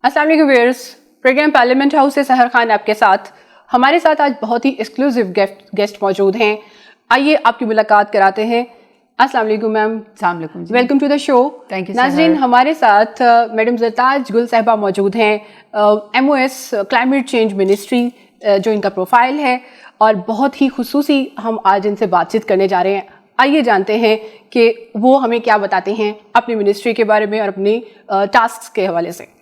السلام علیکم wears, programme parliament house سے سحر خان آپ کے ساتھ. ہمارے ساتھ آج بہت ہی ایکسکلوزیو گیسٹ موجود ہیں. آئیے آپ کی ملاقات کراتے ہیں. السلام علیکم میم. السلام علیکم. Welcome to the show. Thank you. ناظرین، ہمارے ساتھ میڈم زرتاج گل صاحبہ موجود ہیں، MOS کلائمیٹ چینج منسٹری جو ان کا پروفائل ہے، اور بہت ہی خصوصی ہم آج ان سے بات چیت کرنے جا رہے ہیں. آئیے جانتے ہیں کہ وہ ہمیں کیا بتاتے ہیں اپنی منسٹری کے بارے میں اور اپنی ٹاسکس کے حوالے سے.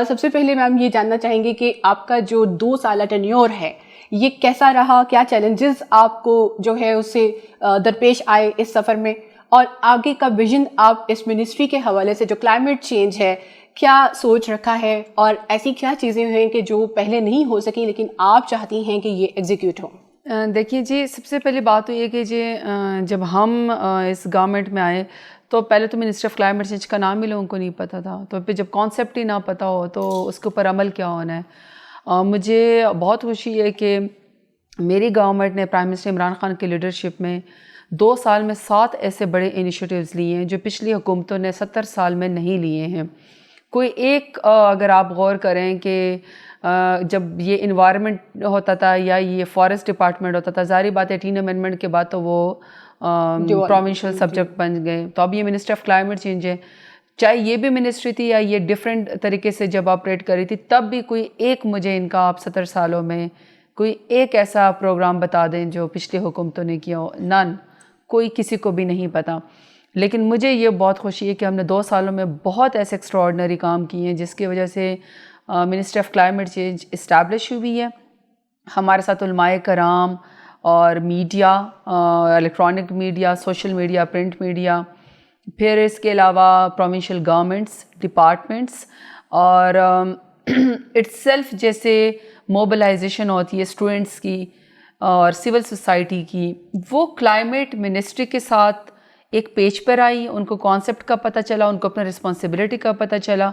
سب سے پہلے میم یہ جاننا چاہیں گے کہ آپ کا جو 2 سالہ ٹینیور ہے یہ کیسا رہا، کیا چیلنجز آپ کو جو ہے اس سے درپیش آئے اس سفر میں، اور آگے کا ویژن آپ اس منسٹری کے حوالے سے جو کلائمیٹ چینج ہے کیا سوچ رکھا ہے، اور ایسی کیا چیزیں ہیں کہ جو پہلے نہیں ہو سکی لیکن آپ چاہتی ہیں کہ یہ ایگزیکیوٹ ہو. دیکھیے جی، سب سے پہلی بات تو یہ کہ جی جب ہم اس گورنمنٹ میں آئے تو پہلے تو منسٹری آف کلائمیٹ چینج کا نام ہی لوگوں کو نہیں پتہ تھا. تو پھر جب کانسیپٹ ہی نہ پتہ ہو تو اس کے اوپر عمل کیا ہونا ہے. مجھے بہت خوشی ہے کہ میری گورنمنٹ نے پرائم منسٹر عمران خان کی لیڈرشپ میں 2 سال میں 7 ایسے بڑے انیشیٹیوز لیے ہیں جو پچھلی حکومتوں نے 70 سال میں نہیں لیے ہیں. کوئی ایک اگر آپ غور کریں کہ جب یہ انوائرمنٹ ہوتا تھا یا یہ فارسٹ ڈپارٹمنٹ ہوتا تھا، ظاہری بات ہے 18 امینڈمنٹ کے بعد تو وہ پروونشل سبجیکٹ بن گئے. تو اب یہ منسٹری آف کلائمیٹ چینج ہے، چاہے یہ بھی منسٹری تھی یا یہ ڈفرینٹ طریقے سے جب آپریٹ کری تھی، تب بھی کوئی ایک مجھے ان کا آپ 70 سالوں میں کوئی ایک ایسا پروگرام بتا دیں جو پچھلی حکومتوں نے کیا ہو. نن، کوئی کسی کو بھی نہیں پتہ. لیکن مجھے یہ بہت خوشی ہے کہ ہم نے 2 سالوں میں بہت ایسے ایکسٹراڈنری کام کیے ہیں جس کی وجہ سے ministry of climate change establish ہوئی ہے. ہمارے ساتھ علماء کرام اور media, electronic media, social media, print media, پھر اس کے علاوہ پروونشل گورنمنٹس، ڈپارٹمنٹس، اور اٹ سیلف جیسے موبلائزیشن ہوتی ہے اسٹوڈنٹس کی اور سول سوسائٹی کی، وہ کلائمیٹ منسٹری کے ساتھ ایک پیج پر آئی. ان کو کانسیپٹ کا پتہ چلا، ان کو اپنا رسپانسبلٹی کا پتہ چلا.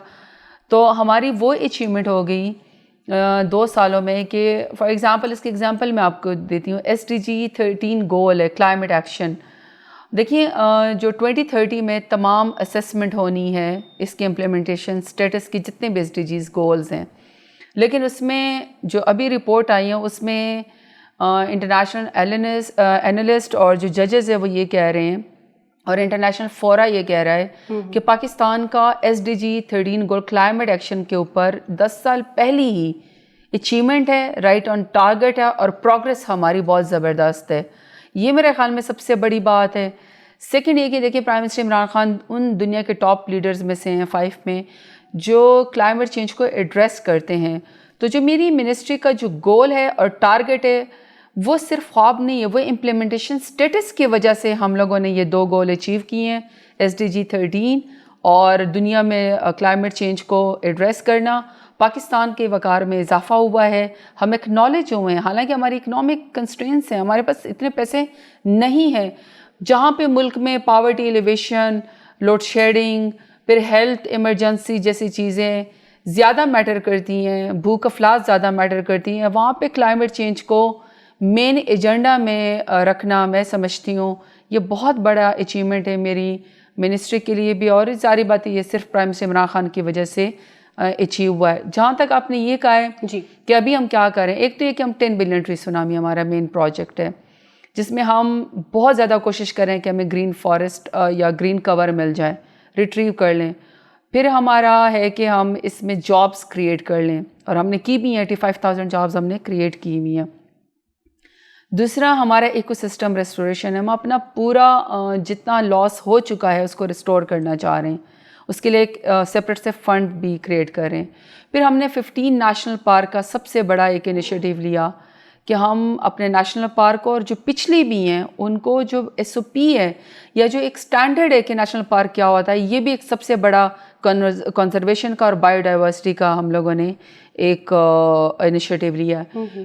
تو ہماری وہ اچیومنٹ ہو گئی 2 سالوں میں کہ فار ایگزامپل، اس کی ایگزامپل میں آپ کو دیتی ہوں. SDG 13 گول ہے کلائمیٹ ایکشن. دیکھیے جو 2030 میں تمام اسیسمنٹ ہونی ہے اس کی امپلیمنٹیشن اسٹیٹس کی، جتنے بھی SDGs گولز ہیں، لیکن اس میں جو ابھی رپورٹ آئی ہیں اس میں انٹرنیشنل اینالسٹ اور جو ججز ہیں وہ یہ کہہ رہے ہیں، اور انٹرنیشنل فورا یہ کہہ رہا ہے کہ پاکستان کا SDG 13 گول کلائمیٹ ایکشن کے اوپر 10 سال پہلی ہی اچیومنٹ ہے، رائٹ آن ٹارگٹ ہے، اور پروگرس ہماری بہت زبردست ہے. یہ میرے خیال میں سب سے بڑی بات ہے. سیکنڈ یہ کہ دیکھیے پرائم منسٹر عمران خان ان دنیا کے ٹاپ لیڈرز میں سے ہیں 5 میں جو کلائمیٹ چینج کو ایڈریس کرتے ہیں. تو جو میری منسٹری کا جو گول ہے اور ٹارگٹ ہے وہ صرف خواب نہیں ہے، وہ امپلیمنٹیشن سٹیٹس کی وجہ سے ہم لوگوں نے یہ 2 گول اچیو کیے ہیں، SDG 13 اور دنیا میں کلائمیٹ چینج کو ایڈریس کرنا. پاکستان کے وقار میں اضافہ ہوا ہے، ہم ایکنالج ہوئے ہیں. حالانکہ ہماری اکنامک کنسٹرینٹس ہیں، ہمارے پاس اتنے پیسے نہیں ہیں. جہاں پہ ملک میں پاورٹی ایلیویشن، لوڈ شیڈنگ، پھر ہیلتھ ایمرجنسی جیسی چیزیں زیادہ میٹر کرتی ہیں، بھوک افلاس زیادہ میٹر کرتی ہیں، وہاں پہ کلائمیٹ چینج کو مین ایجنڈا میں رکھنا میں سمجھتی ہوں یہ بہت بڑا اچیومنٹ ہے میری منسٹری کے لیے بھی. اور ساری بات یہ صرف پرائم منسٹر عمران خان کی وجہ سے اچیو ہوا ہے. جہاں تک آپ نے یہ کہا ہے جی کہ ابھی ہم کیا کریں، ایک تو یہ کہ ہم 10 بلین ٹری سونامی ہمارا مین پروجیکٹ ہے جس میں ہم بہت زیادہ کوشش کریں کہ ہمیں گرین فارسٹ یا گرین کور مل جائے، ریٹریو کر لیں. پھر ہمارا ہے کہ ہم اس میں جابس کریٹ کر لیں، اور ہم نے کی بھی ہیں، 85,000 جابس ہم نے کریٹ کی ہوئی ہیں. دوسرا ہمارا ایکو سسٹم ریسٹوریشن ہے. ہم اپنا پورا جتنا لاس ہو چکا ہے اس کو ریسٹور کرنا چاہ رہے ہیں، اس کے لیے ایک سپریٹ سے فنڈ بھی کریٹ کر رہے ہیں. پھر ہم نے 15 نیشنل پارک کا سب سے بڑا ایک انیشیٹیو لیا کہ ہم اپنے نیشنل پارک اور جو پچھلی بھی ہیں ان کو جو SOP ہے یا جو ایک سٹینڈرڈ ہے کہ نیشنل پارک کیا ہوتا ہے، یہ بھی ایک سب سے بڑا کنزرویشن کا اور بایو ڈائیورسٹی کا ہم لوگوں نے ایک انیشیٹیو لیا.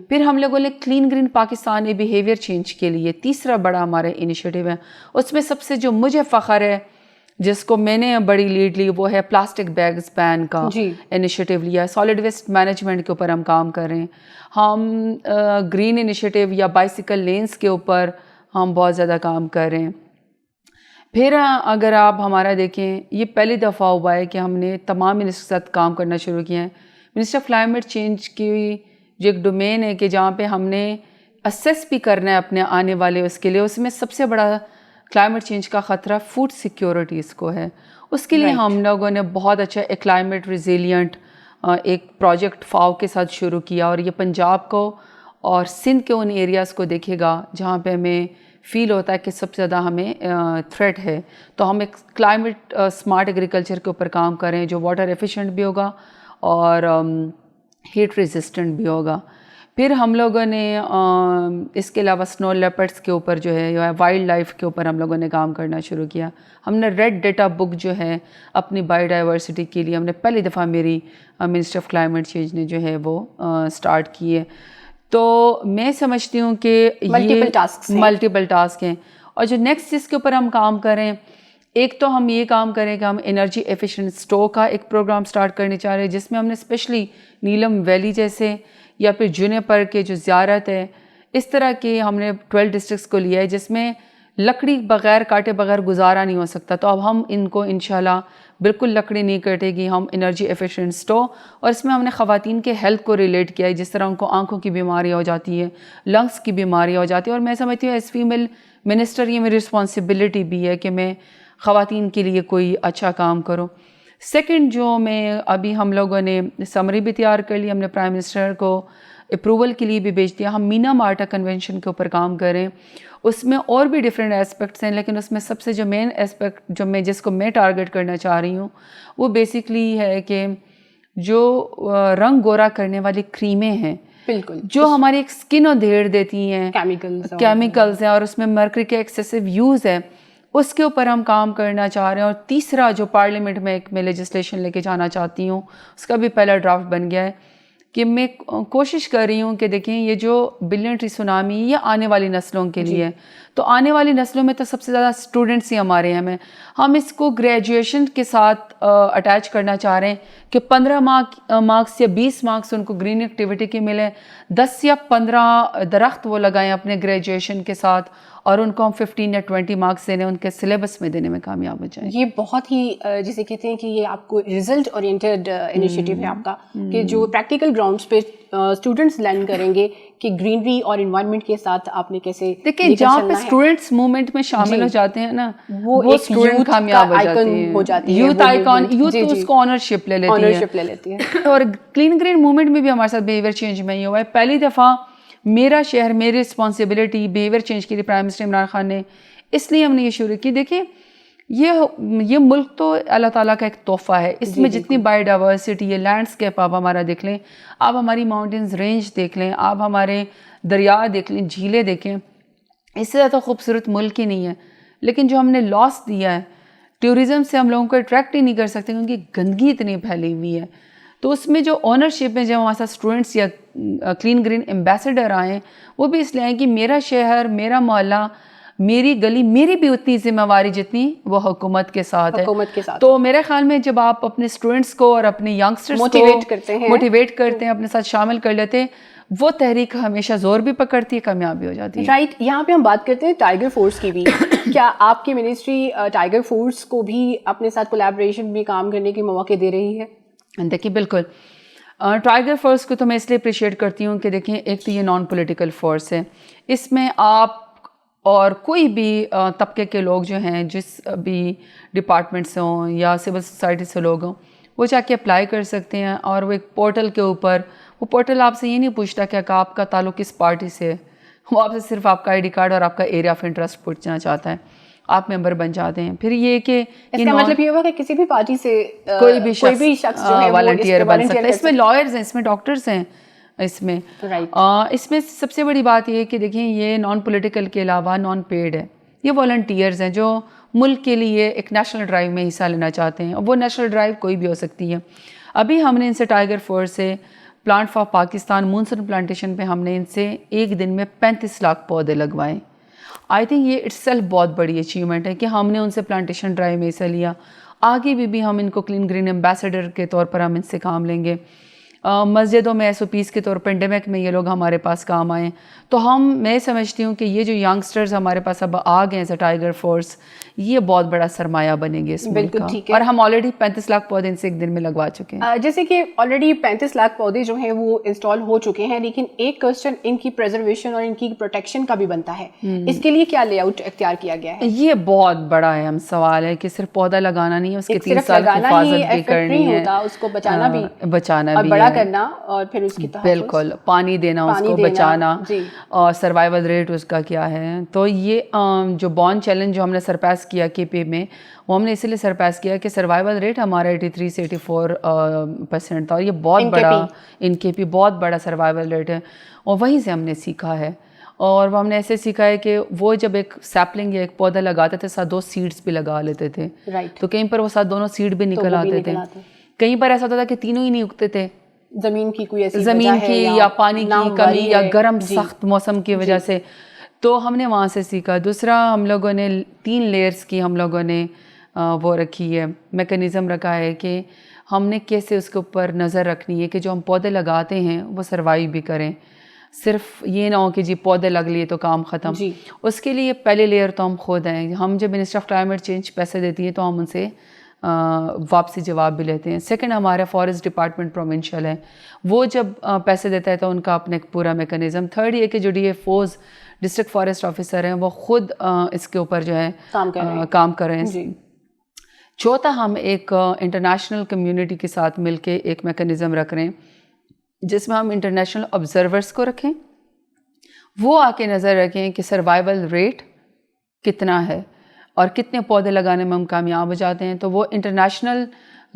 پھر ہم لوگوں نے clean green Pakistan behaviour change کے لیے تیسرا بڑا ہمارا انیشیٹیو ہے. اس میں سب سے جو مجھے فخر ہے جس کو میں نے بڑی لیڈ لی وہ ہے پلاسٹک بیگز بین کا انیشیٹیو لیا. سالڈ ویسٹ مینجمنٹ کے اوپر ہم کام کر رہے ہیں. ہم گرین انیشیٹیو یا بائسیکل لینز کے اوپر ہم بہت زیادہ کام کر رہے ہیں. پھر اگر آپ ہمارا دیکھیں یہ پہلی دفعہ ہوا ہے کہ ہم نے تمام منسٹر کے ساتھ کام کرنا شروع کیا ہے. منسٹر آف کلائمیٹ چینج کی جو ایک ڈومین ہے کہ جہاں پہ ہم نے اسیس بھی کرنا ہے اپنے آنے والے اس کے لیے, اس میں سب سے بڑا کلائمیٹ چینج کا خطرہ فوڈ سیکیورٹیز کو ہے. اس کے لیے ہم لوگوں نے بہت اچھا ایک کلائمیٹ ریزیلینٹ ایک پروجیکٹ فاؤ کے ساتھ شروع کیا, اور یہ پنجاب کو اور سندھ کے ان ایریاز کو دیکھے گا جہاں پہ ہمیں فیل ہوتا ہے کہ سب سے زیادہ ہمیں تھریٹ ہے. تو ہم ایک کلائمیٹ اسمارٹ ایگریکلچر کے اوپر کام کریں جو واٹر ایفیشینٹ بھی ہوگا اور ہیٹ ریزسٹنٹ بھی ہوگا. پھر ہم لوگوں نے اس کے علاوہ سنو لیپرڈس کے اوپر جو ہے وائلڈ لائف کے اوپر ہم لوگوں نے کام کرنا شروع کیا. ہم نے ریڈ ڈیٹا بک جو ہے اپنی بایو ڈائیورسٹی کے لیے ہم نے پہلی دفعہ میری منسٹر آف کلائمیٹ چینج نے جو ہے وہ اسٹارٹ کی ہے. تو میں سمجھتی ہوں کہ یہ ملٹیپل ٹاسک ہیں. اور جو نیکسٹ جس کے اوپر ہم کام کریں, ایک تو ہم یہ کام کریں کہ ہم انرجی ایفیشینٹ اسٹور کا ایک پروگرام سٹارٹ کرنے چاہ رہے ہیں جس میں ہم نے اسپیشلی نیلم ویلی جیسے یا پھر جونیپر کے جو زیارت ہے اس طرح کے ہم نے 12 ڈسٹرکٹس کو لیا ہے جس میں لکڑی بغیر کاٹے بغیر گزارا نہیں ہو سکتا. تو اب ہم ان کو انشاءاللہ بالکل لکڑی نہیں کٹے گی, ہم انرجی ایفیشینٹ اسٹو. اور اس میں ہم نے خواتین کے ہیلتھ کو ریلیٹ کیا ہے, جس طرح ان کو آنکھوں کی بیماریاں ہو جاتی ہے, لنگس کی بیماریاں ہو جاتی ہیں. اور میں سمجھتی ہوں ایز فیمیل منسٹر یہ میری رسپانسبلٹی بھی ہے کہ میں خواتین کے لیے کوئی اچھا کام کروں. سیکنڈ جو میں ابھی ہم لوگوں نے سمری بھی تیار کر لی, ہم نے پرائم منسٹر کو اپروول کے لیے بھی بھیج دیا. ہم مینا مارٹا کنونشن کے اوپر کام کریں, اس میں اور بھی ڈفرینٹ اسپیکٹس ہیں لیکن اس میں سب سے جو مین اسپیکٹ جو میں جس کو میں ٹارگٹ کرنا چاہ رہی ہوں وہ بیسکلی ہے کہ جو رنگ گورا کرنے والی کریمیں ہیں بالکل جو ہماری ایک اسکن ادھیڑ دیتی ہیں, کیمیکلز ہیں اور اس میں مرکری کا ایکسیسو یوز ہے, اس کے اوپر ہم کام کرنا چاہ رہے ہیں. اور تیسرا جو پارلیمنٹ میں ایک میں لیجسلیشن لے کے جانا چاہتی ہوں, اس کا بھی پہلا ڈرافٹ بن گیا ہے کہ میں کوشش کر رہی ہوں کہ دیکھیں یہ جو بلین ٹری سونامی یہ آنے والی نسلوں کے لیے ہے. تو آنے والی نسلوں میں تو سب سے زیادہ اسٹوڈنٹس ہی ہمارے ہیں. ہم اس کو گریجویشن کے ساتھ اٹیچ کرنا چاہ رہے ہیں کہ 15 مارکس یا 20 مارکس ان کو گرین ایکٹیویٹی کے ملیں, 10 یا 15 درخت وہ لگائیں اپنے گریجویشن کے ساتھ, اور ان کو ہم 15 یا 20 مارکس دینے ان کے سلیبس میں دینے میں کامیاب ہو جائیں. یہ بہت ہی جسے کہتے ہیں کہ یہ آپ کو ریزلٹ اورینٹیڈ انیشیٹو ہے آپ کا, کہ جو پریکٹیکل گراؤنڈس پہ اسٹوڈنٹس لرن کریں گے کہ گرینری اور انوائرمنٹ کے ساتھ آپ نے کیسے. دیکھیں جہاں پہ اسٹوڈنٹس موومنٹ میں شامل ہو جاتے ہیں نا وہ اسٹوڈنٹ کامیاب ہو جاتے ہیں, یوتھ آئیکن, یوتھ اس کو آنرشپ لے لیتی ہے. اور کلین گرین موومنٹ میں بھی ہمارے ساتھ بیہیویئر چینج میں یہ ہوا ہے. پہلی دفعہ میرا شہر میری رسپانسبلٹی بیہیویئر چینج کے لیے پرائم منسٹر عمران خان نے, اس لیے ہم نے یہ شروع کی. دیکھیں یہ ملک تو اللہ تعالیٰ کا ایک تحفہ ہے, اس میں جتنی بایو ڈائیورسٹی ہے, لینڈسکیپ آپ ہمارا دیکھ لیں, آپ ہماری ماؤنٹینز رینج دیکھ لیں, آپ ہمارے دریا دیکھ لیں, جھیلیں دیکھیں, اس سے زیادہ خوبصورت ملک ہی نہیں ہے. لیکن جو ہم نے لاس دیا ہے ٹیوریزم سے, ہم لوگوں کو اٹریکٹ ہی نہیں کر سکتے کیونکہ گندگی اتنی پھیلی ہوئی ہے. تو اس میں جو اونرشپ ہے, جب ہمارے ساتھ اسٹوڈنٹس یا کلین گرین ایمبیسڈر آئیں, وہ بھی اس لیے آئیں کہ میرا شہر, میرا محلہ, میری گلی, میری بھی اتنی ذمہ واری جتنی وہ حکومت کے ساتھ ہے. تو میرے خیال میں جب آپ اپنے اسٹوڈنٹس کو اور اپنے ینگسٹرس کو موٹیویٹ کرتے ہیں, اپنے ساتھ شامل کر لیتے ہیں, وہ تحریک ہمیشہ زور بھی پکڑتی ہے, کامیاب بھی ہو جاتی ہے. رائٹ. یہاں پہ ہم بات کرتے ہیں ٹائیگر فورس کی بھی. کیا آپ کی منسٹری ٹائیگر فورس کو بھی اپنے ساتھ کولیبریشن بھی کام کرنے کے مواقع دے رہی ہے؟ دیکھیے بالکل, ٹائیگر فورس کو تو میں اس لیے اپریشیٹ کرتی ہوں کہ دیکھیں ایک تو یہ نان پولیٹیکل فورس ہے, اس میں آپ اور کوئی بھی طبقے کے لوگ جو ہیں, جس بھی ڈپارٹمنٹ سے ہوں یا سول سوسائٹی سے لوگ ہوں, وہ جا کے اپلائی کر سکتے ہیں. اور وہ ایک پورٹل کے اوپر, وہ پورٹل آپ سے یہ نہیں پوچھتا کہ آپ کا تعلق کس پارٹی سے ہے, وہ آپ سے صرف آپ کا آئی ڈی کارڈ اور آپ کا ایریا آف انٹرسٹ پوچھنا چاہتا ہے, آپ ممبر بن جاتے ہیں. پھر یہ کہ اس کا مطلب یہ ہوا کہ کسی بھی پارٹی سے کوئی بھی شخص جو ہے والنٹیئر بن سکتا ہے. اس میں لائرز ہیں, اس میں ڈاکٹرز ہیں, اس میں سب سے بڑی بات یہ ہے کہ دیکھیں یہ نان پولیٹیکل کے علاوہ نان پیڈ ہے. یہ والنٹیئرز ہیں جو ملک کے لیے ایک نیشنل ڈرائیو میں حصہ لینا چاہتے ہیں. وہ نیشنل ڈرائیو کوئی بھی ہو سکتی ہے. ابھی ہم نے ان سے ٹائیگر فورس سے plant for Pakistan monsoon plantation پہ ہم نے ان سے ایک دن میں 35 لاکھ پودے لگوائے. آئی تھنک یہ اٹس سیلف بہت بڑی اچیومنٹ ہے کہ ہم نے ان سے پلانٹیشن ڈرائیو میں حصہ لیا. آگے بھی ہم ان کو کلین گرین ایمبیسڈر کے طور پر ہم ان سے کام لیں گے. مسجدوں میں ایس او پیز کے طور پینڈیمک میں یہ لوگ ہمارے پاس کام آئیں. تو میں سمجھتی ہوں کہ یہ جو ینگسٹرز ہمارے پاس اب آ گئے ہیں ٹائیگر فورس, یہ بہت بڑا سرمایہ بنے گے اس ملک کا, اور ہم آلریڈی 35 لاکھ پودے ان سے ایک دن میں لگوا چکے ہیں. جیسے کہ آلریڈی 35 لاکھ پودے جو ہیں وہ انسٹال ہو چکے ہیں, لیکن ایک کوسچن ان کی پریزرویشن اور ان کی پروٹیکشن کا بھی بنتا ہے. اس کے لیے کیا لے آؤٹ اختیار کیا گیا ہے؟ یہ بہت بڑا اہم سوال ہے کہ صرف پودا لگانا نہیں ہے, اس کے 3 سال کی حفاظت بھی کرنی ہے, اس کو بچانا بھی بھی بڑا کرنا, اور پھر اس کی بالکل پانی دینا, اس کو بچانا, اور سروائیول ریٹ اس کا کیا ہے. تو یہ جو بون چیلنج جو ہم نے سرپاس کیا کے پی میں, وہ ہم نے اسی لیے سرپاس کیا کہ سروائیول ریٹ ہمارا 83 سے 84% تھا, اور یہ بہت بڑا ان کے پی بہت بڑا سروائیول ریٹ ہے, اور وہیں سے ہم نے سیکھا ہے. اور وہ ہم نے ایسے سیکھا ہے کہ وہ جب ایک سیپلنگ یا ایک پودا لگاتے تھے ساتھ 2 سیڈس بھی لگا لیتے تھے, تو کہیں پر وہ ساتھ دونوں سیڈ بھی نکل آتے تھے, کہیں پر ایسا ہوتا تھا کہ تینوں ہی نہیں اگتے تھے, زمین کی کوئی ایسی زمین کی یا پانی کی کمی یا گرم سخت موسم کی وجہ سے. تو ہم نے وہاں سے سیکھا. دوسرا ہم لوگوں نے 3 لیئرس کی ہم لوگوں نے وہ رکھی ہے, میکانزم رکھا ہے کہ ہم نے کیسے اس کے اوپر نظر رکھنی ہے کہ جو ہم پودے لگاتے ہیں وہ سروائیو بھی کریں. صرف یہ نہ ہو کہ جی پودے لگ لیے تو کام ختم. اس کے لیے پہلے لیئر تو ہم خود ہیں. ہم جب منسٹری آف کلائمیٹ چینج پیسے دیتی ہیں تو ہم ان سے واپسی جواب بھی لیتے ہیں. سیکنڈ, ہمارا فارسٹ ڈپارٹمنٹ پروونشل ہے, وہ جب پیسے دیتا ہے تو ان کا اپنا ایک پورا میکانزم. تھرڈ یہ کہ جو D F Os district forest officer ہیں وہ خود اس کے اوپر جو ہے کام کر رہے ہیں. چوتھا, ہم ایک انٹرنیشنل کمیونٹی کے ساتھ مل کے ایک میکانزم رکھ رہے ہیں جس میں ہم انٹرنیشنل آبزرورس کو رکھیں, وہ آ کے نظر رکھیں کہ سروائیول ریٹ کتنا ہے اور کتنے پودے لگانے میں ہم کامیاب ہو جاتے ہیں. تو وہ انٹرنیشنل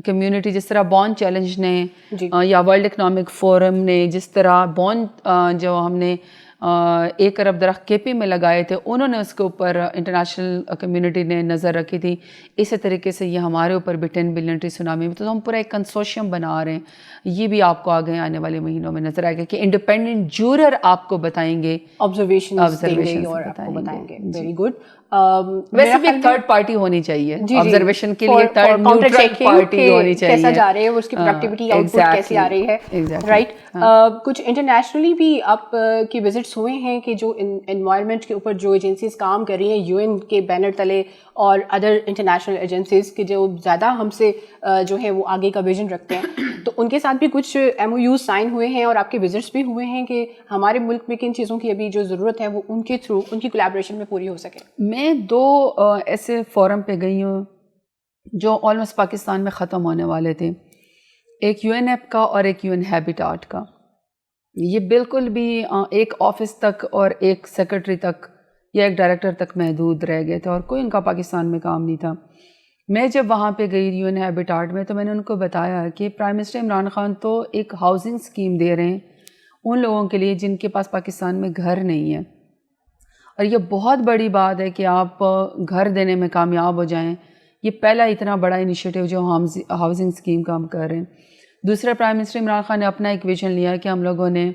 کمیونٹی جس طرح بون چیلنج نے یا ورلڈ اکنامک فورم نے جس طرح جو ہم نے 1 ارب درخت کے پی میں لگائے تھے, انہوں نے اس کے اوپر انٹرنیشنل کمیونٹی نے نظر رکھی تھی. اسی طریقے سے یہ ہمارے اوپر بھی 10 بلین ٹری سونامی میں, تو ہم پورا ایک کنسورشیم بنا رہے ہیں. یہ بھی آپ کو آگے آنے والے مہینوں میں نظر آئے گا کہ انڈیپینڈنٹ جورر آپ کو بتائیں گے, آبزرویشن بتائیں گے. Very good. ویسے بھی ایک تھرڈ پارٹی ہونی چاہیے آبزرویشن کے لیے, تھرڈ نیوٹرل پارٹی ہونی چاہیے, کیسا جا رہے ہیں, اس کی پروڈکٹیوٹی آؤٹ پٹ کیسی آ رہی ہے. رائٹ. کچھ انٹرنیشنلی بھی آپ کی وزٹس ہوئے ہیں کہ جو انوائرمنٹ کے اوپر جو ایجنسیز کام کر رہی ہیں یو این کے بینر تلے اور ادر انٹرنیشنل ایجنسیز کے جو زیادہ ہم سے جو ہے وہ آگے کا ویژن رکھتے ہیں, تو ان کے ساتھ بھی کچھ ایم او یوز سائن ہوئے ہیں اور آپ کے وزٹس بھی ہوئے ہیں کہ ہمارے ملک میں کن چیزوں کی ابھی جو ضرورت ہے وہ ان کے تھرو ان کی کولیبریشن میں پوری ہو سکے. میں 2 ایسے فورم پہ گئی ہوں جو آلموسٹ پاکستان میں ختم ہونے والے تھے, ایک یو این ایپ کا اور ایک یو این ہیبیٹاٹ کا. یہ بالکل بھی ایک آفس تک اور ایک سیکرٹری تک یا ایک ڈائریکٹر تک محدود رہ گئے تھے اور کوئی ان کا پاکستان میں کام نہیں تھا. میں جب وہاں پہ گئی یو این ہیبیٹاٹ میں تو میں نے ان کو بتایا کہ پرائم منسٹر عمران خان تو ایک ہاؤسنگ اسکیم دے رہے ہیں ان لوگوں کے لیے جن کے پاس پاکستان میں گھر نہیں ہے, اور یہ بہت بڑی بات ہے کہ آپ گھر دینے میں کامیاب ہو جائیں. یہ پہلا اتنا بڑا انیشیٹو جو ہاؤسنگ اسکیم کا ہم کر رہے ہیں. دوسرا, پرائم منسٹر عمران خان نے اپنا ایک ویژن لیا کہ ہم لوگوں نے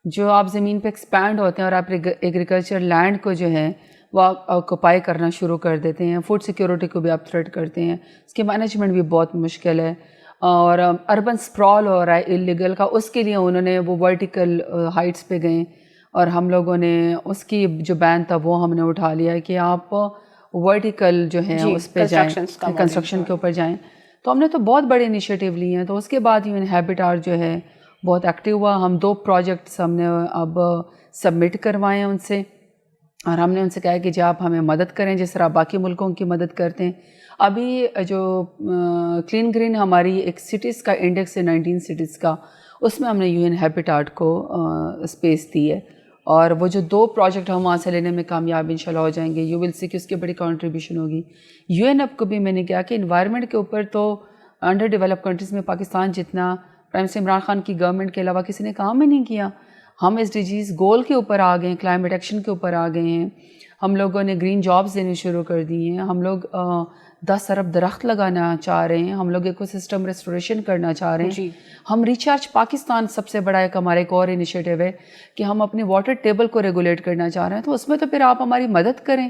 جو آپ زمین پہ ایکسپینڈ ہوتے ہیں اور آپ ایگریکلچر لینڈ کو جو ہے وہ آکوپائی کرنا شروع کر دیتے ہیں, فوڈ سیکیورٹی کو بھی آپ تھریٹ کرتے ہیں, اس کی مینجمنٹ بھی بہت مشکل ہے, اور اربن سپرال ہو رہا ہے اللیگل کا, اس کے لیے انہوں نے وہ ورٹیکل ہائٹس پہ گئے اور ہم لوگوں نے اس کی جو بین تھا وہ ہم نے اٹھا لیا ہے کہ آپ ورٹیکل جو ہیں اس پہ جائیں, کنسٹرکشن کے اوپر جائیں. تو ہم نے تو بہت بڑے انیشیٹو لیے ہیں. تو اس کے بعد یو این ہیبیٹاٹ جو ہے بہت ایکٹیو ہوا. ہم 2 پروجیکٹس ہم نے اب سبمٹ کروائے ہیں ان سے, اور ہم نے ان سے کہا کہ جی آپ ہمیں مدد کریں جس طرح باقی ملکوں کی مدد کرتے ہیں. ابھی جو کلین گرین ہماری ایک سٹیز کا انڈیکس ہے 19 سٹیز کا, اس میں ہم نے یو این ہیبیٹاٹ کو اسپیس دی ہے, اور وہ جو 2 پروجیکٹ ہم وہاں سے لینے میں کامیاب انشاءاللہ ہو جائیں گے. یو ول سی کہ اس کی بڑی کنٹریبیوشن ہوگی. یو این ایپ کو بھی میں نے کہا کہ انوائرمنٹ کے اوپر تو انڈر ڈیولپ کنٹریز میں پاکستان جتنا پرائم منسٹر عمران خان کی گورنمنٹ کے علاوہ کسی نے کام ہی نہیں کیا. ہم ایس ڈی جیز گول کے اوپر آ گئے ہیں, کلائمیٹ ایکشن کے اوپر آ گئے ہیں. ہم لوگوں نے گرین جابز دینے شروع کر دی ہیں. ہم لوگ 10 ارب درخت لگانا چاہ رہے ہیں. ہم لوگ ایکو سسٹم ریسٹوریشن کرنا چاہ رہے ہیں. ہم ریچارج پاکستان سب سے بڑا ایک ہمارا ایک اور انیشیٹو ہے کہ ہم اپنے واٹر ٹیبل کو ریگولیٹ کرنا چاہ رہے ہیں. تو اس میں تو پھر آپ ہماری مدد کریں,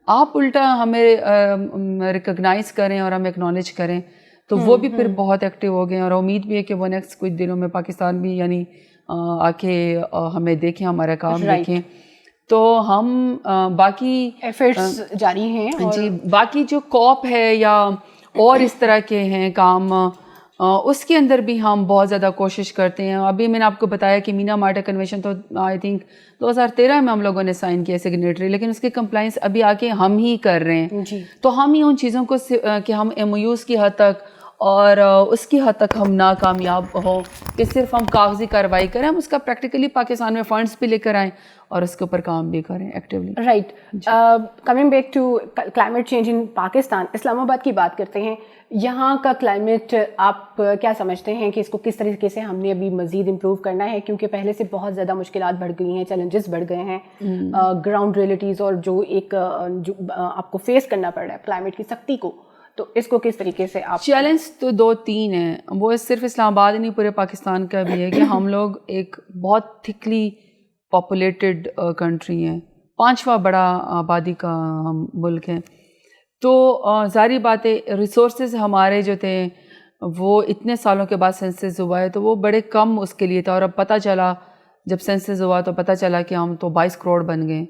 آپ الٹا ہمیں ریکگنائز کریں اور ہمیں اکنالج کریں. تو وہ بھی پھر بہت ایکٹیو ہو گئے ہیں، اور امید بھی ہے کہ وہ نیکسٹ کچھ دنوں میں پاکستان بھی یعنی آ کے ہمیں دیکھیں، ہمارا کام دیکھیں. تو ہم باقی ایفرٹس جاری ہیں. جی باقی جو کوپ ہے یا اور اس طرح کے ہیں کام، اس کے اندر بھی ہم بہت زیادہ کوشش کرتے ہیں. ابھی میں نے آپ کو بتایا کہ مینا مارٹا کنونشن تو آئی تھنک 2013 میں ہم لوگوں نے سائن کیا سگنیٹری، لیکن اس کی کمپلائنس ابھی آ کے ہم ہی کر رہے ہیں. تو ہم ہی ان چیزوں کو کہ ہم ایم او یوز کی حد تک اور اس کی حد تک ہم ناکامیاب ہوں کہ صرف ہم کاغذی کارروائی کریں، ہم اس کا پریکٹیکلی پاکستان میں فنڈس بھی لے کر آئیں اور اس کے اوپر کام بھی کریں actually. Right. Coming back to climate change in Pakistan, Islamabad کی بات کرتے ہیں. یہاں کا کلائمیٹ آپ کیا سمجھتے ہیں کہ اس کو کس طریقے سے ہم نے ابھی مزید امپروو کرنا ہے؟ کیونکہ پہلے سے بہت زیادہ مشکلات بڑھ گئی ہیں، چیلنجز بڑھ گئے ہیں، گراؤنڈ ریئلٹیز اور جو ایک جو آپ کو فیس کرنا پڑ رہا ہے کلائمیٹ کی سختی کو، تو اس کو کس طریقے سے آپ؟ چیلنج تو 2-3 ہیں. وہ صرف اسلام آباد نہیں، پورے پاکستان کا بھی ہے کہ ہم لوگ ایک بہت تھکلی پاپولیٹڈ کنٹری ہیں، 5واں بڑا آبادی کا ہم ملک ہیں. تو ظاہری بات ہے ریسورسز ہمارے جو تھے وہ اتنے سالوں کے بعد سینسس ہوا ہے تو وہ بڑے کم اس کے لیے تھا. اور اب پتہ چلا جب سینسس ہوا تو پتہ چلا کہ ہم تو 22 کروڑ بن گئے.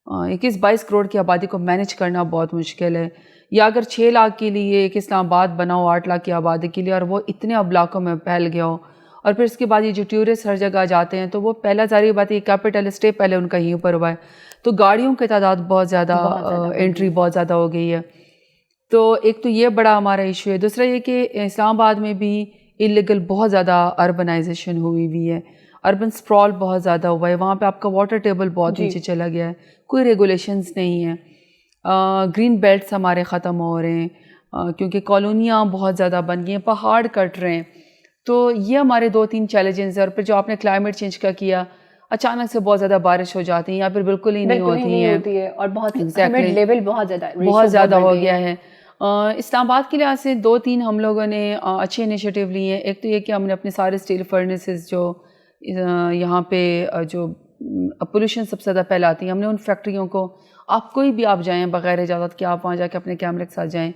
21-22 کروڑ کی آبادی کو مینیج کرنا بہت مشکل ہے. یا اگر 6 لاکھ کے لیے ایک اسلام آباد بنا ہو 8 لاکھ کی آبادی کے لیے، اور وہ اتنے علاقوں میں پھیل گیا ہو، اور پھر اس کے بعد یہ جو ٹورسٹ ہر جگہ جاتے ہیں تو وہ پہلا ظاہری بات ہے کیپٹل اسٹے پہلے ان کا یہیں پر ہوا ہے، تو گاڑیوں کی تعداد بہت زیادہ انٹری بہت زیادہ ہو گئی ہے. تو ایک تو یہ بڑا ہمارا ایشو ہے. دوسرا یہ کہ اسلام آباد میں بھی انلیگل بہت زیادہ اربنائزیشن ہوئی ہے، اربن اسپرال بہت زیادہ ہوا ہے. وہاں پہ آپ کا واٹر ٹیبل بہت نیچے چلا گیا ہے، کوئی ریگولیشنز نہیں ہیں. گرین بیلٹس ہمارے ختم ہو رہے ہیں کیونکہ کالونیاں بہت زیادہ بن گئی ہیں، پہاڑ کٹ رہے ہیں. تو یہ ہمارے 2-3 چیلنجز ہیں. اور پھر جو آپ نے کلائمیٹ چینج کا کیا، اچانک سے بہت زیادہ بارش ہو جاتی ہیں یا پھر بالکل ہی نہیں ہوتی ہیں، اور بہت لیول بہت زیادہ ہو گیا ہے. اسلام آباد کے لحاظ سے 2-3 ہم لوگوں نے اچھے انیشیٹیو لیے ہیں. ایک تو یہ کہ ہم نے اپنے سارے اسٹیل فرنیسز جو یہاں پہ جو پولوشن سب سے زیادہ پھیلاتی ہیں، ہم نے ان فیکٹریوں کو، آپ کوئی بھی آپ جائیں بغیر اجازت کے، آپ وہاں جا کے اپنے کیمرے کے ساتھ جائیں،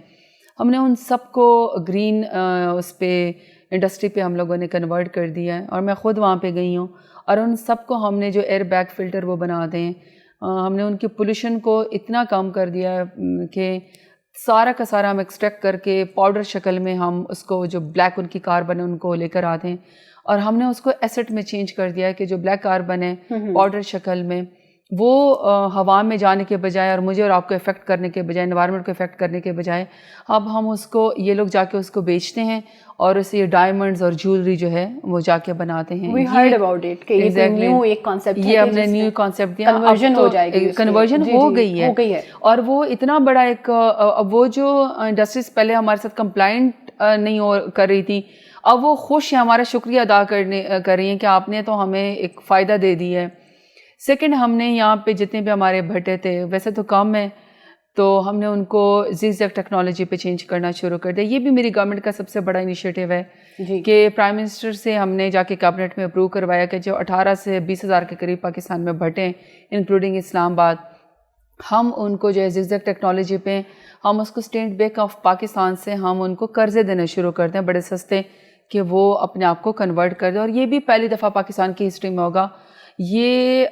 ہم نے ان سب کو گرین اس پہ انڈسٹری پہ ہم لوگوں نے کنورٹ کر دیا ہے. اور میں خود وہاں پہ گئی ہوں، اور ان سب کو ہم نے جو ایئر بیگ فلٹر وہ بنا دیں، ہم نے ان کی پولوشن کو اتنا کم کر دیا ہے کہ سارا کا سارا ہم ایکسٹریکٹ کر کے پاؤڈر شکل میں ہم اس کو جو بلیک ان کی کاربن ہے ان کو لے کر آتے ہیں، اور ہم نے اس کو ایسڈ میں چینج کر دیا ہے کہ جو بلیک کاربن ہے پاؤڈر شکل میں وہ ہوا میں جانے کے بجائے اور مجھے اور آپ کو افیکٹ کرنے کے بجائے، انوائرمنٹ کو افیکٹ کرنے کے بجائے، اب ہم اس کو، یہ لوگ جا کے اس کو بیچتے ہیں اور اسے یہ ڈائمنڈز اور جیولری جو ہے وہ جا کے بناتے ہیں. We heard about it کہ یہ نیو ایک کانسیپٹ ہے، یہ ہم نے نیو کانسیپٹ دیا، کنورژن ہو جائے گی، کنورژن ہو گئی ہے. اور وہ اتنا بڑا ایک، وہ جو انڈسٹریز پہلے ہمارے ساتھ کمپلائنٹ نہیں کر رہی تھی، اب وہ خوش ہیں، ہمارا شکریہ ادا کر رہی ہیں کہ آپ نے تو ہمیں ایک فائدہ دے دی ہے. سیکنڈ، ہم نے یہاں پہ جتنے بھی ہمارے بھٹے تھے، ویسے تو کم ہیں، تو ہم نے ان کو زیگ زیگ ٹیکنالوجی پہ چینج کرنا شروع کر دیا. یہ بھی میری گورنمنٹ کا سب سے بڑا انیشیٹیو ہے کہ پرائم منسٹر سے ہم نے جا کے کیبنٹ میں اپروو کروایا کہ جو 18 سے 20 ہزار کے قریب پاکستان میں بھٹے ہیں انکلوڈنگ اسلام آباد، ہم ان کو جو ہے زیگ زیگ ٹیکنالوجی پہ ہم اس کو اسٹیٹ بینک آف پاکستان سے ہم ان کو قرضے دینے شروع کر دیں بڑے سستے، کہ وہ اپنے آپ کو کنورٹ کر دیں. اور یہ بھی پہلی دفعہ پاکستان کی ہسٹری میں ہوگا. یہ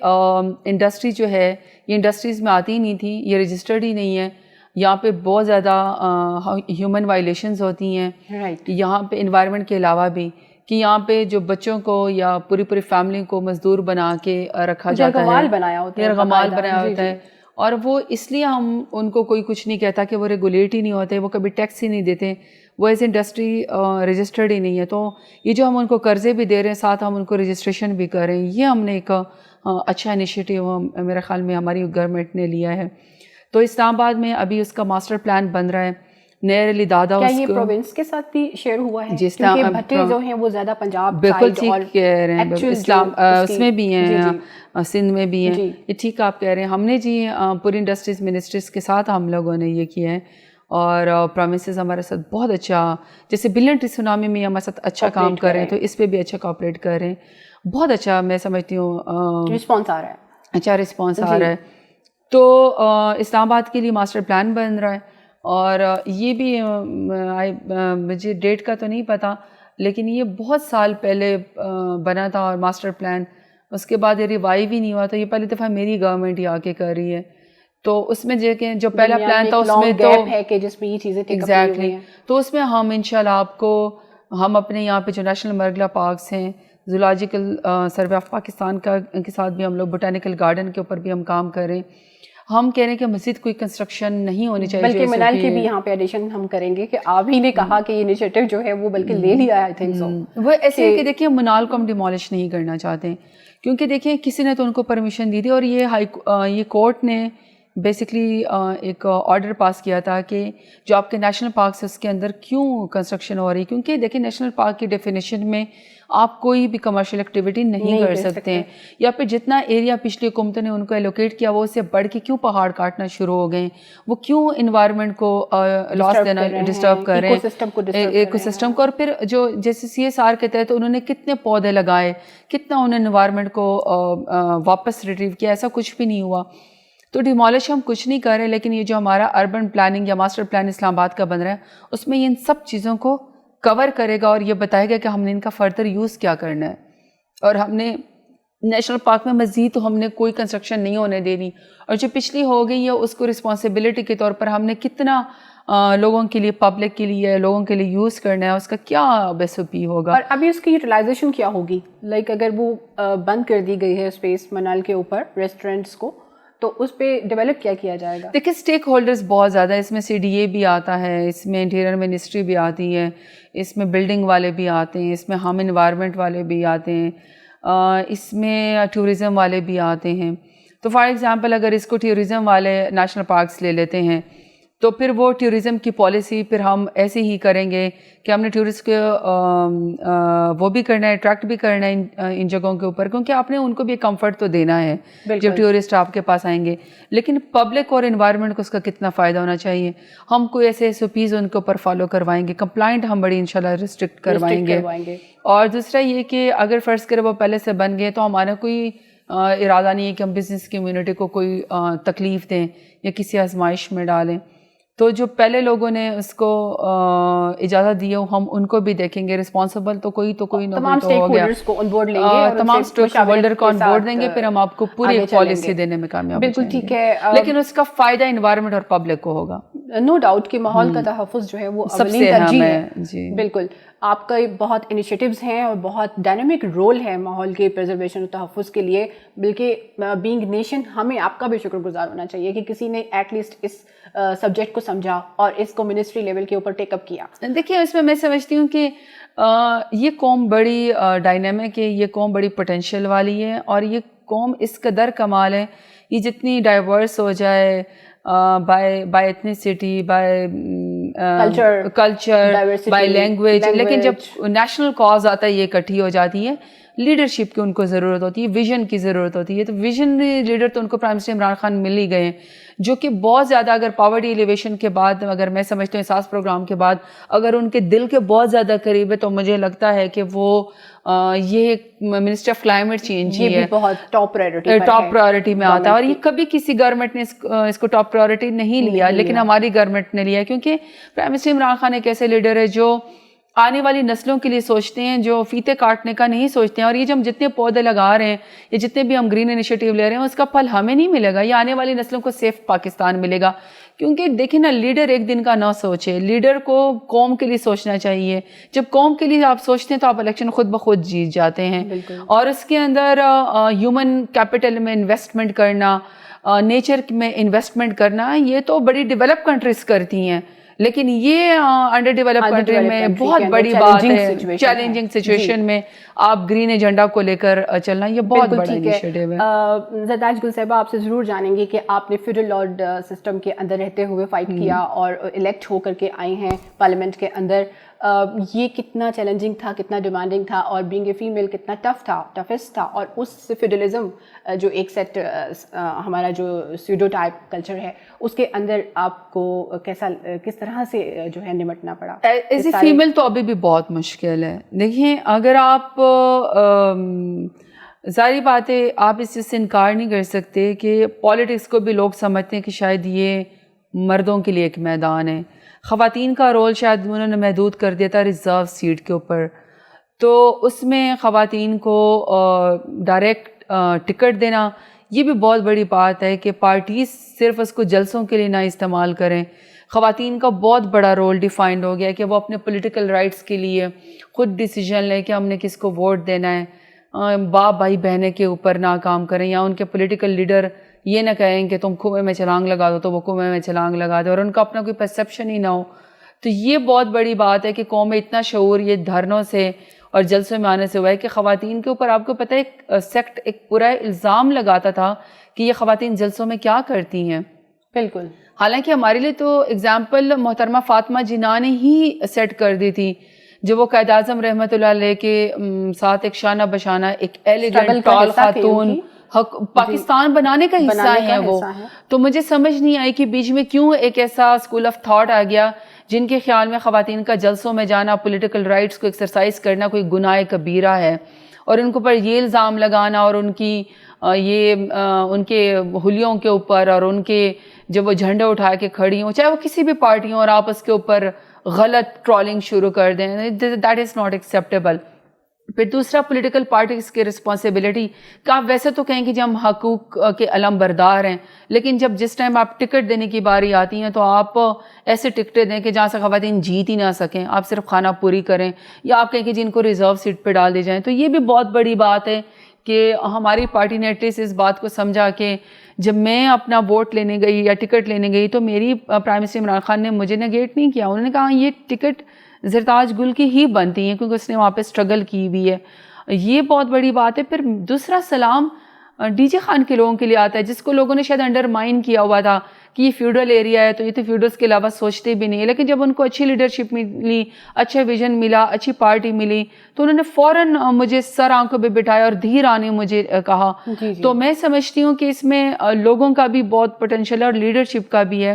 انڈسٹری جو ہے یہ انڈسٹریز میں آتی ہی نہیں تھی، یہ رجسٹرڈ ہی نہیں ہے. یہاں پہ بہت زیادہ ہیومن وائلیشنز ہوتی ہیں یہاں پہ انوائرمنٹ کے علاوہ بھی، کہ یہاں پہ جو بچوں کو یا پوری فیملی کو مزدور بنا کے رکھا جاتا ہے، یرغمال بنایا ہوتا ہے. اور وہ اس لیے ہم ان کو کوئی کچھ نہیں کہتا کہ وہ ریگولیٹ ہی نہیں ہوتے، وہ کبھی ٹیکس ہی نہیں دیتے، وہ ایز انڈسٹری رجسٹرڈ ہی نہیں ہے. تو یہ جو ہم ان کو قرضے بھی دے رہے ہیں، ساتھ ہم ان کو رجسٹریشن بھی کر رہے ہیں، یہ ہم نے ایک اچھا انیشیٹیو میرے خیال میں ہماری گورنمنٹ نے لیا ہے. تو اسلام آباد میں ابھی اس کا ماسٹر پلان بن رہا ہے. نیر علی دادا، کیا یہ پروونس کے ساتھ بھی شیئر ہوا ہے؟ کیونکہ بھٹے جو ہیں وہ زیادہ پنجاب، بالکل ٹھیک کہہ رہے ہیں، اسلام اس میں بھی ہیں، سندھ میں بھی ہیں، یہ ٹھیک آپ کہہ رہے ہیں. ہم نے جی پوری انڈسٹریز منسٹریز کے ساتھ ہم لوگوں نے یہ کیا ہے، اور پروونسز ہمارے ساتھ بہت اچھا، جیسے بلین ٹری سونامی میں ہمارے ساتھ اچھا کام کر رہے ہیں، تو اس پہ بھی اچھا کوآپریٹ کر رہے ہیں. بہت اچھا میں سمجھتی ہوں رسپانس آ رہا ہے، اچھا رسپانس آ رہا ہے. تو اسلام آباد کے لیے ماسٹر پلان بن رہا ہے، اور یہ بھی مجھے ڈیٹ کا تو نہیں پتہ، لیکن یہ بہت سال پہلے بنا تھا اور ماسٹر پلان، اس کے بعد یہ ریوائیو ہی نہیں ہوا. تو یہ پہلی دفعہ میری گورنمنٹ ہی آ کے کر رہی ہے. تو اس میں جو پہلا پلان تھا اس میں تو ہے کہ جس میں یہ چیزیں ایگزیکٹلی، تو اس میں ہم انشاءاللہ آپ کو ہم اپنے یہاں پہ جو نیشنل مرگلا پارکس ہیں، زولوجیکل سروے آف پاکستان کے ساتھ بھی ہم لوگ بوٹینیکل گارڈن کے اوپر بھی ہم کام کر رہے ہیں. ہم کہہ رہے ہیں کہ مزید کوئی کنسٹرکشن نہیں ہونی چاہیے، بلکہ منال کے بھی یہاں پہ ایڈیشن ہم کریں گے کہ آپ ہی نے کہا کہ یہ انیشیٹو جو ہے وہ بلکہ لے لیا ہے. آئی تھنک سو وہ ایسے ہے کہ دیکھیں منال کو ہم ڈیمالش نہیں کرنا چاہتے، کیونکہ دیکھیں کسی نے تو ان کو پرمیشن دی تھی، اور یہ کورٹ نے بیسکلی ایک آرڈر پاس کیا تھا کہ جو آپ کے نیشنل پارکس اس کے اندر کیوں کنسٹرکشن ہو رہی ہے، کیونکہ دیکھیں نیشنل پارک کی ڈیفینیشن میں آپ کوئی بھی کمرشل ایکٹیویٹی نہیں کر سکتے ہیں، یا پھر جتنا ایریا پچھلی حکومتوں نے ان کو ایلوکیٹ کیا وہ اس سے بڑھ کے کیوں پہاڑ کاٹنا شروع ہو گئے، وہ کیوں انوائرمنٹ کو لاس دینا ڈسٹرب کر رہے ہیں ایکو سسٹم کو. اور پھر جو جیسے CSR کے تحت انہوں نے کتنے پودے لگائے، کتنا انہوں نے انوائرمنٹ کو واپس ریٹریو کیا، ایسا کچھ بھی نہیں ہوا. تو ڈیمالش ہم کچھ نہیں کر رہے، لیکن یہ جو ہمارا اربن پلاننگ یا ماسٹر پلان اسلام آباد کا بن رہا ہے اس میں یہ ان سب چیزوں کو کور کرے گا اور یہ بتائے گا کہ ہم نے ان کا فردر یوز کیا کرنا ہے. اور ہم نے نیشنل پارک میں مزید تو ہم نے کوئی کنسٹرکشن نہیں ہونے دینی، اور جو پچھلی ہو گئی ہے اس کو رسپانسبلٹی کے طور پر ہم نے کتنا لوگوں کے لیے، پبلک کے لیے، لوگوں کے لیے یوز کرنا ہے، اس کا کیا بیس پی ہوگا. اور ابھی اس کی یوٹیلائزیشن کیا ہوگی؟ لائک اگر وہ بند کر دی گئی ہے اسپیس منال کے اوپر ریسٹورینٹس کو، تو اس پہ ڈیولپ کیا جائے گا؟ دیکھیں اسٹیک ہولڈرز بہت زیادہ ہے، اس میں CDA بھی آتا ہے، اس میں انٹیریئر منسٹری بھی آتی ہے، اس میں بلڈنگ والے بھی آتے ہیں، اس میں ہم انوائرمنٹ والے بھی آتے ہیں، اس میں ٹورزم والے بھی آتے ہیں. تو فار ایگزامپل اگر اس کو ٹورزم والے نیشنل پارکس لے لیتے ہیں تو پھر وہ ٹورزم کی پالیسی پھر ہم ایسے ہی کریں گے کہ ہم نے ٹورسٹ کے وہ بھی کرنا ہے، اٹریکٹ بھی کرنا ہے ان جگہوں کے اوپر، کیونکہ آپ نے ان کو بھی کمفرٹ تو دینا ہے جب ٹورسٹ آپ کے پاس آئیں گے. لیکن پبلک اور انوائرمنٹ کو اس کا کتنا فائدہ ہونا چاہیے، ہم کوئی ایسے SOPs ان کے اوپر فالو کروائیں گے، کمپلائنٹ ہم بڑی انشاءاللہ ریسٹرکٹ کروائیں گے. اور دوسرا یہ کہ اگر فرض کرے وہ پہلے سے بن گئے تو ہمارا کوئی ارادہ نہیں ہے کہ ہم بزنس کمیونٹی کو کوئی تکلیف دیں یا کسی آزمائش میں ڈالیں. تو جو پہلے لوگوں نے اس کو اجازت دی ہے ہم ان کو بھی دیکھیں گے، رسپانسبل تو کوئی نہ کوئی تو ہو گیا، تمام اسٹیک ہولڈر کو آن بورڈ دیں گے، پھر ہم آپ کو پوری پالیسی دینے میں کامیاب. بالکل ٹھیک ہے، لیکن اس کا فائدہ انوائرمنٹ اور پبلک کو ہوگا. نو ڈاؤٹ کہ ماحول کا تحفظ جو ہے وہ اولین ترجیح ہے. بالکل، آپ کا بہت انیشیٹوز ہیں اور بہت ڈائنامک رول ہے ماحول کے پرزرویشن اور تحفظ کے لیے، بلکہ بینگ نیشن ہمیں آپ کا بھی شکر گزار ہونا چاہیے کہ کسی نے ایٹ لیسٹ اس سبجیکٹ کو سمجھا اور اس کو منسٹری لیول کے اوپر ٹیک اپ کیا. دیکھیے اس میں سمجھتی ہوں کہ یہ قوم بڑی ڈائنامک ہے، یہ قوم بڑی پوٹینشیل والی ہے، اور یہ قوم اس قدر کمال ہے، یہ جتنی ڈائیورس ہو جائے by ethnicity, by culture, by language, لیکن جب نیشنل کاز آتا ہے یہ اکٹھی ہو جاتی ہے. لیڈرشپ کی ان کو ضرورت ہوتی ہے، ویژن کی ضرورت ہوتی ہے. تو ویژنری لیڈر تو ان کو پرائم منسٹر عمران خان مل ہی گئے ہیں، جو کہ بہت زیادہ اگر پاورٹی ایلیویشن کے بعد، اگر میں سمجھتا ہوں احساس پروگرام کے بعد اگر ان کے دل کے بہت زیادہ قریب ہے تو مجھے لگتا ہے کہ وہ یہ منسٹر آف کلائمیٹ چینج ہی ہے، بہت ٹاپ پرائورٹی میں آتا ہے. اور یہ کبھی کسی گورنمنٹ نے اس کو ٹاپ پرائورٹی نہیں لیا، لیکن ہماری گورنمنٹ نے لیا، کیونکہ پرائم منسٹر عمران خان ایک ایسے لیڈر ہے جو آنے والی نسلوں کے لیے سوچتے ہیں، جو فیتے کاٹنے کا نہیں سوچتے ہیں. اور یہ جو ہم جتنے پودے لگا رہے ہیں یا جتنے بھی ہم گرین انیشیٹو لے رہے ہیں اس کا پھل ہمیں نہیں ملے گا، یہ آنے والی نسلوں کو سیف پاکستان ملے گا. کیونکہ دیکھیں نا، لیڈر ایک دن کا نہ سوچے، لیڈر کو قوم کے لیے سوچنا چاہیے. جب قوم کے لیے آپ سوچتے ہیں تو آپ الیکشن خود بخود جیت جاتے ہیں. اور اس کے اندر ہیومن کیپٹل میں انویسٹمنٹ کرنا، نیچر میں انویسٹمنٹ کرنا، یہ تو بڑی ڈیولپ کنٹریز کرتی ہیں، لیکن یہ انڈر ڈیولپ کنٹری میں بہت بڑی بات ہے. چیلنجنگ سچویشن میں آپ گرین ایجنڈا کو لے کر چلنا، یہ بہت بڑا انیشیٹو ہے. زرتاج گل صاحبہ، آپ سے ضرور جانیں گے کہ آپ نے فیڈرل لارڈ سسٹم کے اندر رہتے ہوئے فائٹ کیا اور الیکٹ ہو کر کے آئی ہیں پارلیمنٹ کے اندر. یہ کتنا چیلنجنگ تھا، کتنا ڈیمانڈنگ تھا، اور بینگ اے فیمیل کتنا ٹفسٹ تھا. اور اس فیڈرلزم جو ایک سیٹ ہمارا جو سیوڈو ٹائپ کلچر ہے اس کے اندر آپ کو کس طرح سے جو ہے نمٹنا پڑا؟ ایز اے فیمیل تو ابھی بھی بہت مشکل ہے. دیکھیں، اگر آپ ظاہری بات ہے آپ اس چیز سے انکار نہیں کر سکتے کہ پالیٹکس کو بھی لوگ سمجھتے ہیں کہ شاید یہ مردوں کے لیے ایک میدان ہے. خواتین کا رول شاید انہوں نے محدود کر دیا تھا ریزرو سیٹ کے اوپر, تو اس میں خواتین کو ڈائریکٹ ٹکٹ دینا یہ بھی بہت بڑی بات ہے کہ پارٹیز صرف اس کو جلسوں کے لیے نہ استعمال کریں. خواتین کا بہت بڑا رول ڈیفائنڈ ہو گیا کہ وہ اپنے پولیٹیکل رائٹس کے لیے خود ڈیسیجن لیں کہ ہم نے کس کو ووٹ دینا ہے. باپ بھائی بہنیں کے اوپر نہ کام کریں, یا ان کے پولیٹیکل لیڈر یہ نہ کہیں کہ تم کنویں میں چھلانگ لگا دو تو وہ کنویں میں چھلانگ لگا دے, اور ان کا اپنا کوئی پرسیپشن ہی نہ ہو. تو یہ بہت بڑی بات ہے کہ قوم میں اتنا شعور یہ دھرنوں سے اور جلسوں میں آنے سے ہوا ہے کہ خواتین کے اوپر آپ کو پتہ ہے ایک سیکٹ ایک پورا الزام لگاتا تھا کہ یہ خواتین جلسوں میں کیا کرتی ہیں. بالکل. حالانکہ ہمارے لیے تو اگزامپل محترمہ فاطمہ جناح نے ہی سیٹ کر دی تھی, جو وہ قائد اعظم رحمۃ اللہ علیہ کے ساتھ ایک شانہ بشانہ ایک ایلیگنٹ ٹال خاتون پاکستان بنانے کا حصہ ہیں وہ. تو مجھے سمجھ نہیں آئی کہ بیچ میں کیوں ایک ایسا اسکول آف تھاٹ آ گیا جن کے خیال میں خواتین کا جلسوں میں جانا, پولیٹیکل رائٹس کو ایکسرسائز کرنا کوئی گناہ کبیرہ ہے, اور ان کے اوپر یہ الزام لگانا اور ان کی ان کے حلیوں کے اوپر اور ان کے جب وہ جھنڈے اٹھا کے کھڑی ہوں, چاہے وہ کسی بھی پارٹی ہوں, اور آپ اس کے اوپر غلط ٹرولنگ شروع کر دیں, دیٹ از ناٹ ایکسیپٹیبل. پھر دوسرا پولیٹیکل پارٹیز کی رسپانسبلٹی کہ آپ ویسے تو کہیں کہ جی ہم حقوق کے علم بردار ہیں, لیکن جس ٹائم آپ ٹکٹ دینے کی باری آتی ہیں تو آپ ایسے ٹکٹیں دیں کہ جہاں سے خواتین جیت ہی نہ سکیں, آپ صرف خانہ پوری کریں, یا آپ کہیں کہ جن کو ریزرو سیٹ پہ ڈال دی جائیں. تو یہ بھی بہت بڑی بات ہے کہ ہماری پارٹی نے ایٹ لیسٹ اس بات کو سمجھا کہ جب میں اپنا ووٹ لینے گئی یا ٹکٹ لینے گئی تو میری پرائم منسٹر عمران خان نے مجھے نگیٹ نہیں کیا. انہوں نے کہا یہ ٹکٹ زرتاج گل کی ہی بنتی ہیں کیونکہ اس نے وہاں پہ اسٹرگل کی ہوئی ہے. یہ بہت بڑی بات ہے. پھر دوسرا سلام ڈی جے خان کے لوگوں کے لیے آتا ہے, جس کو لوگوں نے شاید انڈرمائن کیا ہوا تھا کہ یہ فیوڈل ایریا ہے تو یہ تو فیوڈلس کے علاوہ سوچتے بھی نہیں ہے. لیکن جب ان کو اچھی لیڈرشپ ملی, اچھا ویژن ملا, اچھی پارٹی ملی, تو انہوں نے فوراً مجھے سر آنکھوں پہ بٹھایا اور دھیرانے مجھے کہا. تو میں سمجھتی ہوں کہ اس میں لوگوں کا بھی بہت پوٹینشیل ہے اور لیڈرشپ کا بھی ہے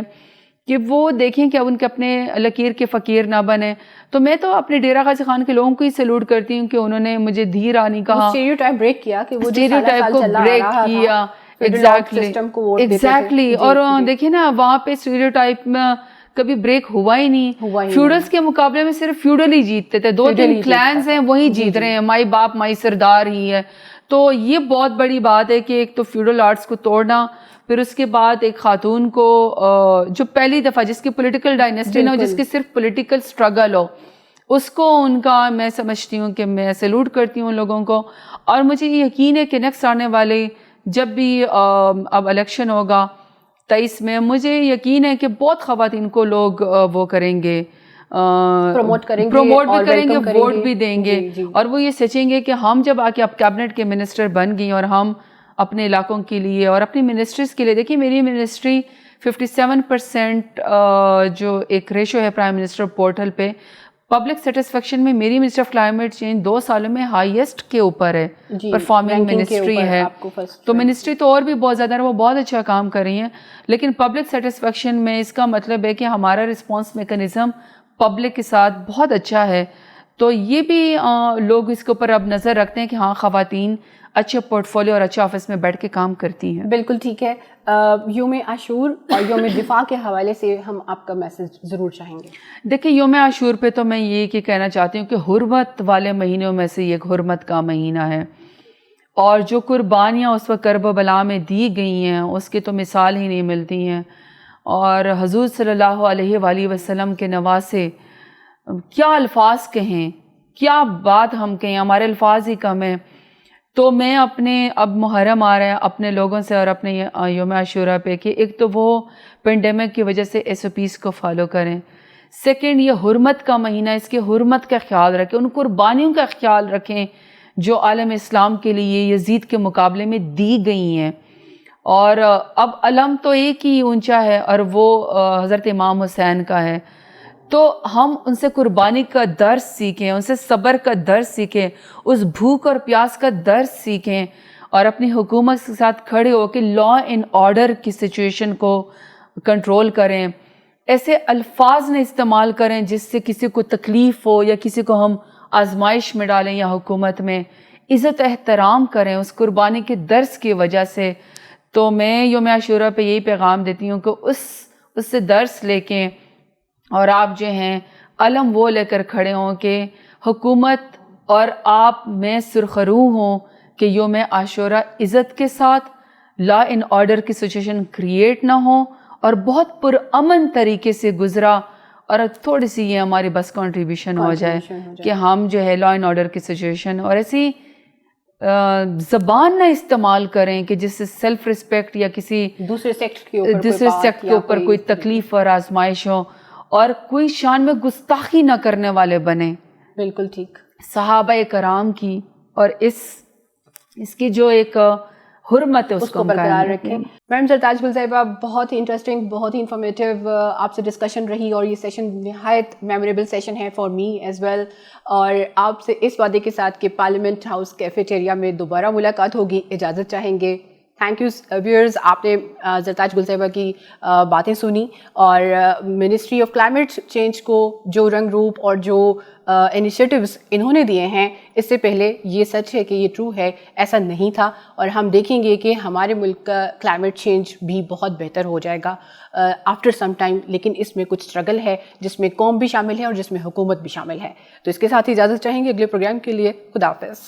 کہ وہ دیکھیں کہ اب ان کے اپنے لکیر کے فقیر نہ بنے. تو میں تو اپنے ڈیرہ غازی خان کے لوگوں کو ہی سیلوٹ کرتی ہوں کہ انہوں نے مجھے دھیرانی کہا, اسٹیریوٹائپ بریک کیا کہ وہ اسٹیریوٹائپ کو بریک کیا. ایگزیکٹلی. اور دیکھیں نا وہاں پہ اسٹیریوٹائپ میں کبھی بریک ہوا ہی نہیں. فیوڈلس کے مقابلے میں صرف فیوڈل ہی جیتتے تھے, 2-3 کلینز ہیں وہی جیت رہے ہیں, مائی باپ مائی سردار ہی ہے. تو یہ بہت بڑی بات ہے کہ ایک تو فیوڈل آرٹس کو توڑنا, پھر اس کے بعد ایک خاتون کو جو پہلی دفعہ جس کی پولیٹیکل ڈائنیسٹی نہ ہو, جس کی صرف پولیٹیکل اسٹرگل ہو, اس کو ان کا میں سمجھتی ہوں کہ میں سیلوٹ کرتی ہوں لوگوں کو. اور مجھے یہ یقین ہے کہ نیکسٹ آنے والے جب بھی اب الیکشن ہوگا 23 میں, مجھے یقین ہے کہ بہت خواتین کو لوگ وہ کریں گے, پروموٹ بھی کریں گے, ووٹ بھی دیں گے. اور وہ یہ سوچیں گے کہ ہم جب آ کے اب کیبنٹ کے منسٹر بن گئی اور ہم اپنے علاقوں کے لیے اور اپنی منسٹریز کے لیے, دیکھیے میری منسٹری 57% جو ایک ریشو ہے پرائم منسٹر پورٹل پہ, پبلک سیٹسفیکشن میں میری منسٹر آف کلائمیٹ چینج 2 سالوں میں ہائیسٹ کے اوپر ہے, پرفارمنگ منسٹری ہے. تو منسٹری تو اور بھی بہت زیادہ ہے, وہ بہت اچھا کام کر رہی ہیں, لیکن پبلک سیٹسفیکشن میں اس کا مطلب ہے کہ ہمارا رسپانس میکنزم پبلک کے ساتھ بہت اچھا ہے. تو یہ بھی لوگ اس کے اوپر اب نظر رکھتے ہیں کہ ہاں خواتین اچھے پورٹ فولیو اور اچھے آفس میں بیٹھ کے کام کرتی ہیں. بالکل ٹھیک ہے. یوم عاشور اور یوم دفاع کے حوالے سے ہم آپ کا میسج ضرور چاہیں گے. دیکھیں یوم عاشور پہ تو میں یہ کہنا چاہتی ہوں کہ حرمت والے مہینوں میں سے ایک حرمت کا مہینہ ہے, اور جو قربانیاں اس وقت کرب و بلا میں دی گئی ہیں اس کی تو مثال ہی نہیں ملتی ہیں. اور حضور صلی اللہ علیہ وآلہ وسلم کے نواسے, کیا الفاظ کہیں, کیا بات ہم کہیں, ہمارے الفاظ ہی کم ہیں. تو میں اپنے اب محرم آ رہے ہیں اپنے لوگوں سے اور اپنے یوم عاشورہ پہ کہ ایک تو وہ پینڈیمک کی وجہ سے SOPs کو فالو کریں. سیکنڈ, یہ حرمت کا مہینہ, اس کی حرمت کا خیال رکھیں, ان قربانیوں کا خیال رکھیں جو عالم اسلام کے لیے یزید کے مقابلے میں دی گئی ہیں. اور اب علم تو ایک ہی اونچا ہے اور وہ حضرت امام حسین کا ہے. تو ہم ان سے قربانی کا درس سیکھیں, ان سے صبر کا درس سیکھیں, اس بھوک اور پیاس کا درس سیکھیں, اور اپنی حکومت کے ساتھ کھڑے ہو کے لا اینڈ آرڈر کی سچویشن کو کنٹرول کریں. ایسے الفاظ نہ استعمال کریں جس سے کسی کو تکلیف ہو یا کسی کو ہم آزمائش میں ڈالیں یا حکومت میں. عزت احترام کریں اس قربانی کے درس کی وجہ سے. تو میں یوم عاشورہ پہ یہی پیغام دیتی ہوں کہ اس اس سے درس لے کے اور آپ جو ہیں علم وہ لے کر کھڑے ہوں کہ حکومت اور آپ میں سرخرو ہوں کہ یوم عاشورہ عزت کے ساتھ لا ان آرڈر کی سچویشن کریٹ نہ ہو اور بہت پرامن طریقے سے گزرا، اور تھوڑی سی یہ ہماری بس کنٹریبیوشن ہو جائے کہ ہم جو ہے لا ان آرڈر کی سچویشن اور ایسی زبان نہ استعمال کریں کہ جس سے سیلف رسپیکٹ یا کسی دوسرے سیکٹ کے اوپر کوئی تکلیف اور آزمائش ہو، اور کوئی شان میں گستاخی نہ کرنے والے بنے. بالکل ٹھیک. صحابہ کرام کی اور اس کی جو ایک حرمت ہے اس کو برقرار رکھیں. میڈم سرتاج گل صاحبہ، بہت ہی انٹرسٹنگ، بہت ہی انفارمیٹیو آپ سے ڈسکشن رہی، اور یہ سیشن نہایت میموریبل سیشن ہے فار می ایز ویل. اور آپ سے اس وعدے کے ساتھ کہ پارلیمنٹ ہاؤس کیفیٹیریا میں دوبارہ ملاقات ہوگی اجازت چاہیں گے. تھینک یو ویئرز. آپ نے زرتاج گل صاحبہ کی باتیں سنی اور منسٹری آف کلائمیٹ چینج کو جو رنگ روپ اور جو انیشیٹیوز انہوں نے دیے ہیں، اس سے پہلے یہ سچ ہے کہ یہ ٹرو ہے، ایسا نہیں تھا. اور ہم دیکھیں گے کہ ہمارے ملک کا کلائمیٹ چینج بھی بہت بہتر ہو جائے گا آفٹر سم ٹائم. لیکن اس میں کچھ اسٹرگل ہے جس میں قوم بھی شامل ہے اور جس میں حکومت بھی شامل ہے. تو اس کے ساتھ اجازت چاہیں گے اگلے پروگرام کے لیے. خدا حافظ.